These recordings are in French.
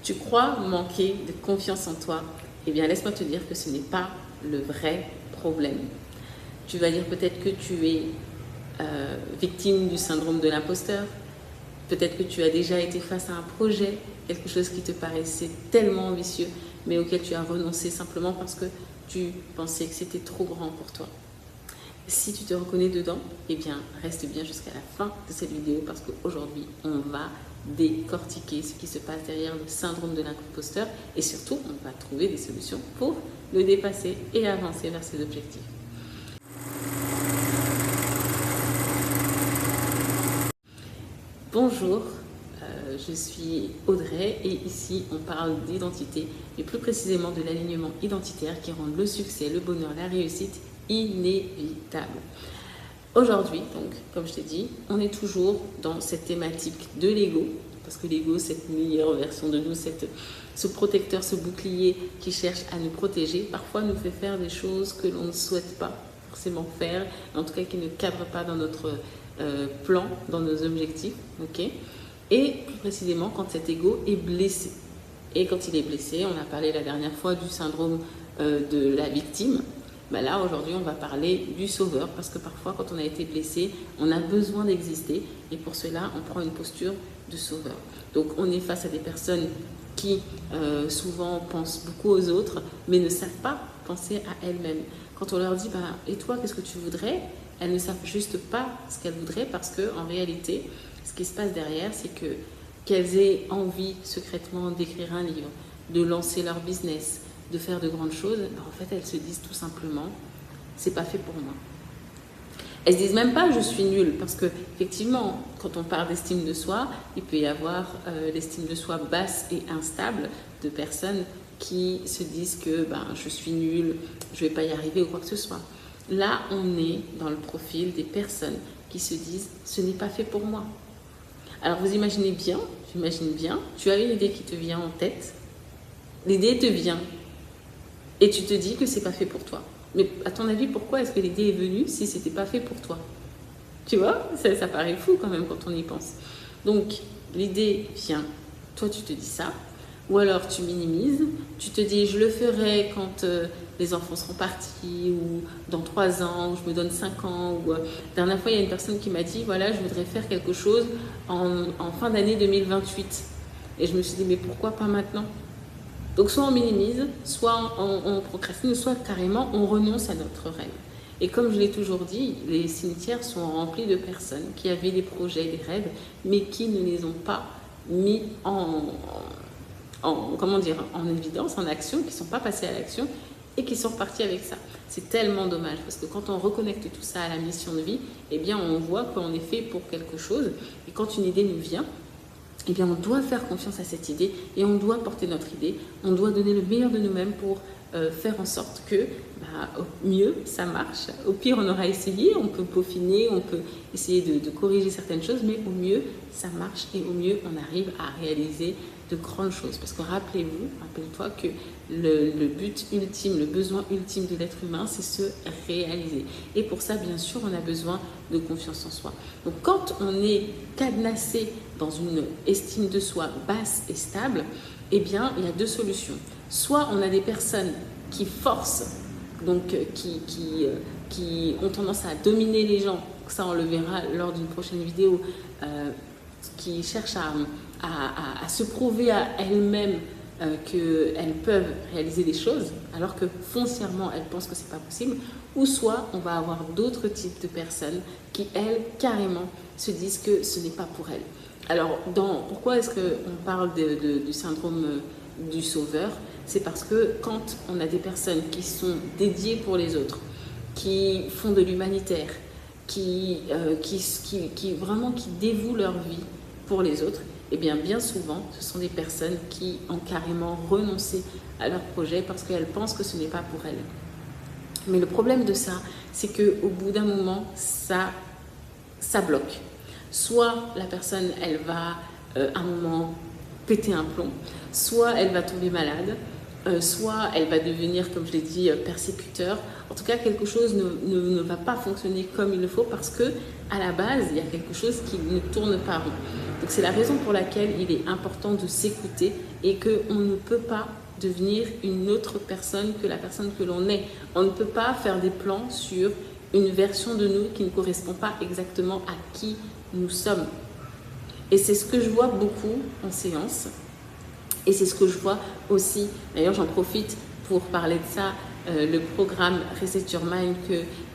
tu crois manquer de confiance en toi, eh bien laisse-moi te dire que ce n'est pas le vrai problème. Tu vas dire peut-être que tu es victime du syndrome de l'imposteur. Peut-être que tu as déjà été face à un projet, quelque chose qui te paraissait tellement ambitieux, mais auquel tu as renoncé simplement parce que tu pensais que c'était trop grand pour toi. Si tu te reconnais dedans, eh bien, reste bien jusqu'à la fin de cette vidéo parce qu'aujourd'hui, on va décortiquer ce qui se passe derrière le syndrome de l'imposteur et surtout, on va trouver des solutions pour le dépasser et avancer vers ses objectifs. Bonjour, je suis Audrey et ici on parle d'identité et plus précisément de l'alignement identitaire qui rend le succès, le bonheur, la réussite inévitable. Aujourd'hui, donc, comme je t'ai dit, on est toujours dans cette thématique de l'ego, parce que l'ego, cette meilleure version de nous, ce protecteur, ce bouclier qui cherche à nous protéger, parfois nous fait faire des choses que l'on ne souhaite pas forcément faire, en tout cas qui ne cadrent pas dans notre plan, dans nos objectifs, ok? Et plus précisément quand cet ego est blessé. Et quand il est blessé, on a parlé la dernière fois du syndrome de la victime. Ben là, aujourd'hui, on va parler du sauveur, parce que parfois, quand on a été blessé, on a besoin d'exister, et pour cela, on prend une posture de sauveur. Donc, on est face à des personnes qui, souvent, pensent beaucoup aux autres, mais ne savent pas penser à elles-mêmes. Quand on leur dit, ben, et toi, qu'est-ce que tu voudrais? Elles ne savent juste pas ce qu'elles voudraient, parce qu'en réalité, ce qui se passe derrière, c'est qu'elles aient envie, secrètement, d'écrire un livre, de lancer leur business, de faire de grandes choses, en fait, elles se disent tout simplement, c'est pas fait pour moi. Elles se disent même pas, je suis nulle, parce que effectivement, quand on parle d'estime de soi, il peut y avoir l'estime de soi basse et instable de personnes qui se disent que je suis nulle, je vais pas y arriver ou quoi que ce soit. Là, on est dans le profil des personnes qui se disent, ce n'est pas fait pour moi. Alors vous imaginez bien, j'imagine bien, tu as une idée qui te vient en tête, l'idée te vient. Et tu te dis que c'est pas fait pour toi. Mais à ton avis, pourquoi est-ce que l'idée est venue si c'était pas fait pour toi? Tu vois, ça paraît fou quand même quand on y pense. Donc, l'idée vient, toi tu te dis ça, ou alors tu minimises, tu te dis je le ferai quand les enfants seront partis, ou dans 3 ans, ou je me donne 5 ans, ou la dernière fois il y a une personne qui m'a dit voilà, je voudrais faire quelque chose en fin d'année 2028. Et je me suis dit mais pourquoi pas maintenant? Donc soit on minimise, soit on procrastine, soit carrément on renonce à notre rêve. Et comme je l'ai toujours dit, les cimetières sont remplis de personnes qui avaient des projets, des rêves, mais qui ne les ont pas mis en évidence, en action, qui ne sont pas passés à l'action et qui sont repartis avec ça. C'est tellement dommage parce que quand on reconnecte tout ça à la mission de vie, eh bien on voit qu'on est fait pour quelque chose et quand une idée nous vient, eh bien, on doit faire confiance à cette idée et on doit porter notre idée. On doit donner le meilleur de nous-mêmes pour faire en sorte que, au mieux, ça marche. Au pire, on aura essayé, on peut peaufiner, on peut essayer de corriger certaines choses, mais au mieux, ça marche et au mieux, on arrive à réaliser de grandes choses. Parce que rappelle-toi que le but ultime, le besoin ultime de l'être humain, c'est se réaliser. Et pour ça, bien sûr, on a besoin de confiance en soi. Donc, quand on est cadenassé dans une estime de soi basse et stable, eh bien, il y a 2 solutions. Soit on a des personnes qui forcent, donc qui ont tendance à dominer les gens, ça on le verra lors d'une prochaine vidéo, qui cherchent à se prouver à elles-mêmes qu'elles peuvent réaliser des choses, alors que foncièrement elles pensent que c'est pas possible, ou soit on va avoir d'autres types de personnes qui, elles, carrément se disent que ce n'est pas pour elles. Alors, pourquoi est-ce qu'on parle du syndrome du sauveur? C'est parce que quand on a des personnes qui sont dédiées pour les autres, qui font de l'humanitaire, qui dévouent leur vie pour les autres, eh bien souvent, ce sont des personnes qui ont carrément renoncé à leur projet parce qu'elles pensent que ce n'est pas pour elles. Mais le problème de ça, c'est qu'au bout d'un moment, ça bloque. Soit la personne, elle va à un moment péter un plomb, soit elle va tomber malade, soit elle va devenir, comme je l'ai dit, persécuteur. En tout cas, quelque chose ne va pas fonctionner comme il le faut parce que à la base, il y a quelque chose qui ne tourne pas rond. Donc c'est la raison pour laquelle il est important de s'écouter et qu'on ne peut pas devenir une autre personne que la personne que l'on est. On ne peut pas faire des plans sur une version de nous qui ne correspond pas exactement à qui nous sommes. Et c'est ce que je vois beaucoup en séance. Et c'est ce que je vois aussi, d'ailleurs j'en profite pour parler de ça, le programme Reset Your Mind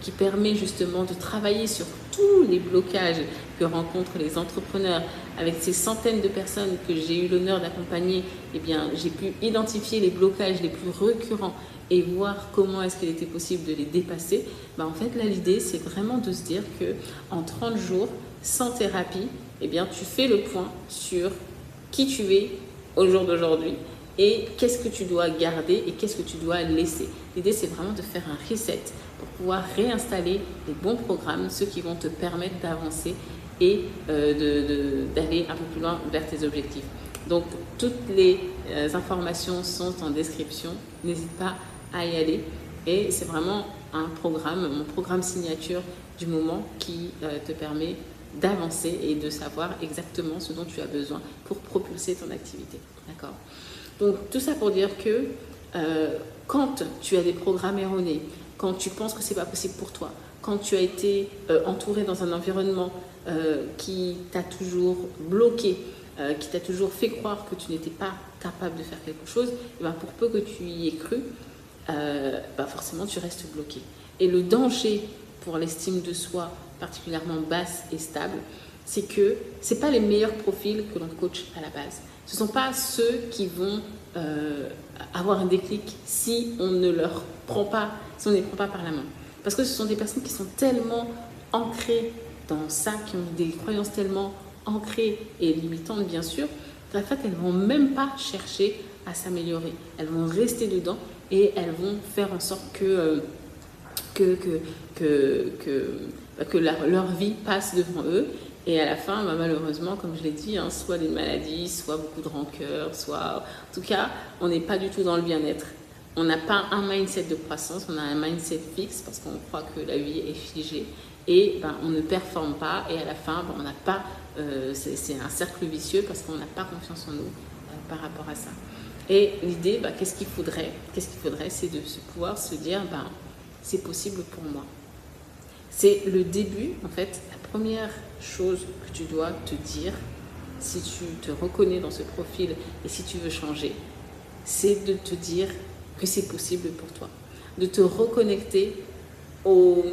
qui permet justement de travailler sur tous les blocages que rencontrent les entrepreneurs. Avec ces centaines de personnes que j'ai eu l'honneur d'accompagner, eh bien, j'ai pu identifier les blocages les plus récurrents et voir comment est-ce qu'il était possible de les dépasser. En fait, là, l'idée, c'est vraiment de se dire qu'en 30 jours, sans thérapie, eh bien, tu fais le point sur qui tu es au jour d'aujourd'hui et qu'est-ce que tu dois garder et qu'est-ce que tu dois laisser. L'idée, c'est vraiment de faire un reset pour pouvoir réinstaller les bons programmes, ceux qui vont te permettre d'avancer et d'aller un peu plus loin vers tes objectifs. Donc, toutes les informations sont en description. N'hésite pas à y aller. Et c'est vraiment un programme, mon programme signature du moment qui te permet d'avancer et de savoir exactement ce dont tu as besoin pour propulser ton activité. D'accord ? Donc, tout ça pour dire que quand tu as des programmes erronés, quand tu penses que ce n'est pas possible pour toi, quand tu as été entouré dans un environnement qui t'a toujours bloqué, qui t'a toujours fait croire que tu n'étais pas capable de faire quelque chose, et bien pour peu que tu y aies cru, forcément tu restes bloqué. Et le danger pour l'estime de soi particulièrement basse et stable, c'est que ce n'est pas les meilleurs profils que l'on coach à la base. Ce ne sont pas ceux qui vont avoir un déclic si on ne leur prend pas, si on ne les prend pas par la main. Parce que ce sont des personnes qui sont tellement ancrées dans ça, qui ont des croyances tellement ancrées et limitantes, bien sûr, qu'en fait, elles ne vont même pas chercher à s'améliorer. Elles vont rester dedans et elles vont faire en sorte que leur vie passe devant eux. Et à la fin, malheureusement, comme je l'ai dit, soit des maladies, soit beaucoup de rancœur, soit... En tout cas, on n'est pas du tout dans le bien-être. On n'a pas un mindset de croissance, on a un mindset fixe parce qu'on croit que la vie est figée. Et on ne performe pas et à la fin, on n'a pas... c'est un cercle vicieux parce qu'on n'a pas confiance en nous par rapport à ça. Et l'idée, qu'est-ce qu'il faudrait? C'est de pouvoir se dire, c'est possible pour moi. C'est le début, en fait, la première chose que tu dois te dire, si tu te reconnais dans ce profil et si tu veux changer, c'est de te dire que c'est possible pour toi. De te reconnecter au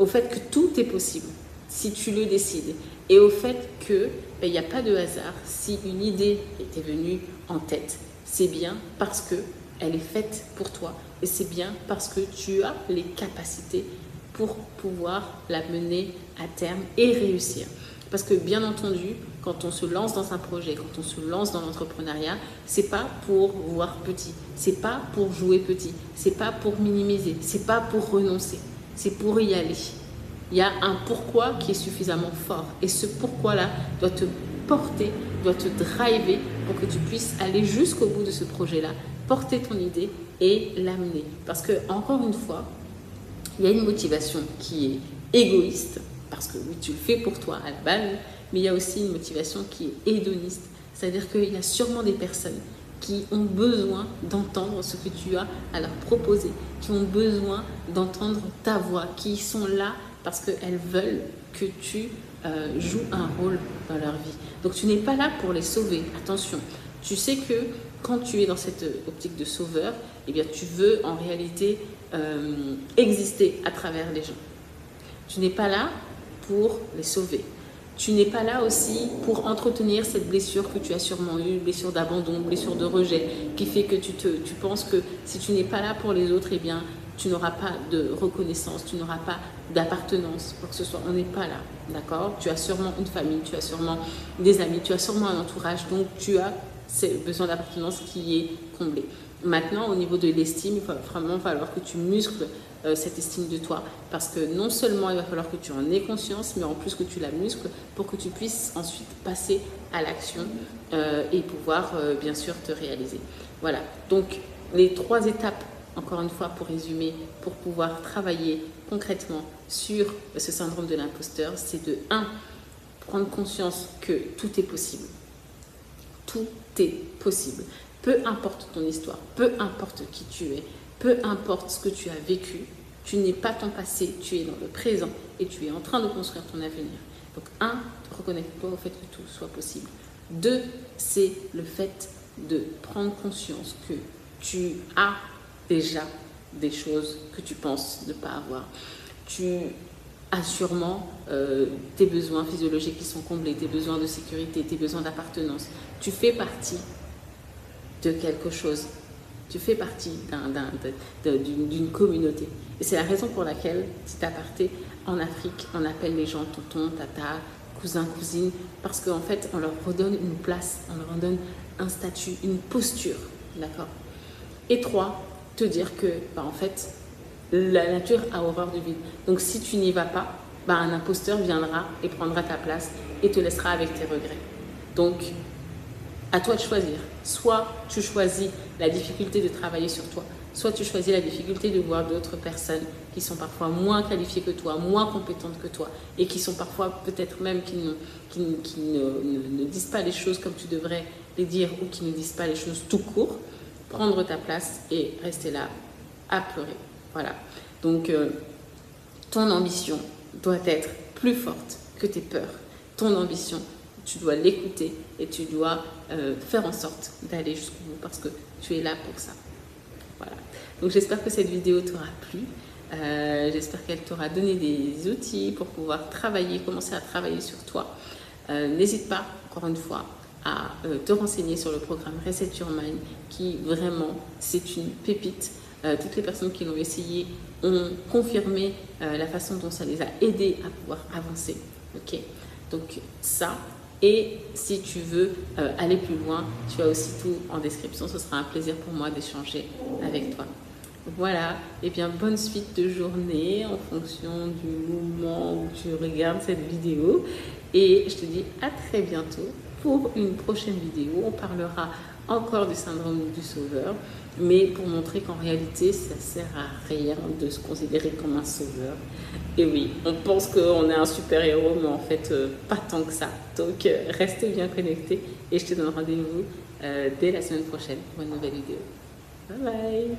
fait que tout est possible, si tu le décides. Et au fait qu'il n'y a pas de hasard. Si une idée était venue en tête, c'est bien parce qu'elle est faite pour toi. Et c'est bien parce que tu as les capacités pour pouvoir la mener à terme et réussir. Parce que bien entendu, quand on se lance dans un projet, quand on se lance dans l'entrepreneuriat, c'est pas pour voir petit, c'est pas pour jouer petit, c'est pas pour minimiser, c'est pas pour renoncer, c'est pour y aller. Il y a un pourquoi qui est suffisamment fort et ce pourquoi-là doit te porter, doit te driver pour que tu puisses aller jusqu'au bout de ce projet-là, porter ton idée et l'amener. Parce que, encore une fois, il y a une motivation qui est égoïste, parce que oui, tu le fais pour toi à la base, mais il y a aussi une motivation qui est hédoniste. C'est-à-dire qu'il y a sûrement des personnes qui ont besoin d'entendre ce que tu as à leur proposer, qui ont besoin d'entendre ta voix, qui sont là parce qu'elles veulent que tu joues un rôle dans leur vie. Donc tu n'es pas là pour les sauver, attention. Tu sais que quand tu es dans cette optique de sauveur, eh bien, tu veux en réalité exister à travers les gens. Tu n'es pas là pour les sauver. Tu n'es pas là aussi pour entretenir cette blessure que tu as sûrement eue, blessure d'abandon, blessure de rejet, qui fait que tu penses que si tu n'es pas là pour les autres, eh bien, tu n'auras pas de reconnaissance, tu n'auras pas d'appartenance, quoi que ce soit. On n'est pas là, d'accord? Tu as sûrement une famille, tu as sûrement des amis, tu as sûrement un entourage, donc tu as ce besoin d'appartenance qui est comblé. Maintenant, au niveau de l'estime, il va vraiment falloir que tu muscles cette estime de toi, parce que non seulement il va falloir que tu en aies conscience, mais en plus que tu la muscles pour que tu puisses ensuite passer à l'action et pouvoir bien sûr te réaliser. Voilà, donc les 3 étapes, encore une fois pour résumer, pour pouvoir travailler concrètement sur ce syndrome de l'imposteur, c'est de 1, prendre conscience que tout est possible. Tout est possible. Peu importe ton histoire, peu importe qui tu es, peu importe ce que tu as vécu, tu n'es pas ton passé, tu es dans le présent et tu es en train de construire ton avenir. Donc, 1, reconnecte-toi au fait que tout soit possible. 2, c'est le fait de prendre conscience que tu as déjà des choses que tu penses ne pas avoir. Tu as sûrement tes besoins physiologiques qui sont comblés, tes besoins de sécurité, tes besoins d'appartenance. Tu fais partie de quelque chose. Tu fais partie d'une communauté. Et c'est la raison pour laquelle, petit aparté, en Afrique, on appelle les gens tonton, tata, cousin, cousine, parce qu'en fait, on leur redonne une place, on leur redonne un statut, une posture, d'accord? Et 3, te dire que, en fait, la nature a horreur du vide. Donc, si tu n'y vas pas, un imposteur viendra et prendra ta place et te laissera avec tes regrets. Donc, à toi de choisir. Soit tu choisis la difficulté de travailler sur toi, soit tu choisis la difficulté de voir d'autres personnes qui sont parfois moins qualifiées que toi, moins compétentes que toi, et qui sont parfois peut-être même qui ne disent pas les choses comme tu devrais les dire, ou qui ne disent pas les choses tout court, prendre ta place et rester là à pleurer. Voilà. Donc, ton ambition doit être plus forte que tes peurs. Ton ambition, tu dois l'écouter et tu dois faire en sorte d'aller jusqu'au bout parce que tu es là pour ça. Voilà. Donc j'espère que cette vidéo t'aura plu. J'espère qu'elle t'aura donné des outils pour pouvoir commencer à travailler sur toi. N'hésite pas, encore une fois, à te renseigner sur le programme Reset Your Mind qui vraiment, c'est une pépite. Toutes les personnes qui l'ont essayé ont confirmé la façon dont ça les a aidés à pouvoir avancer. Ok. Donc ça, et si tu veux aller plus loin, tu as aussi tout en description. Ce sera un plaisir pour moi d'échanger avec toi. Voilà, et bien bonne suite de journée en fonction du moment où tu regardes cette vidéo. Et je te dis à très bientôt pour une prochaine vidéo. On parlera encore du syndrome du sauveur, mais pour montrer qu'en réalité, ça ne sert à rien de se considérer comme un sauveur. Et oui, on pense qu'on est un super-héros, mais en fait, pas tant que ça. Donc, reste bien connecté et je te donne rendez-vous dès la semaine prochaine pour une nouvelle vidéo. Bye bye!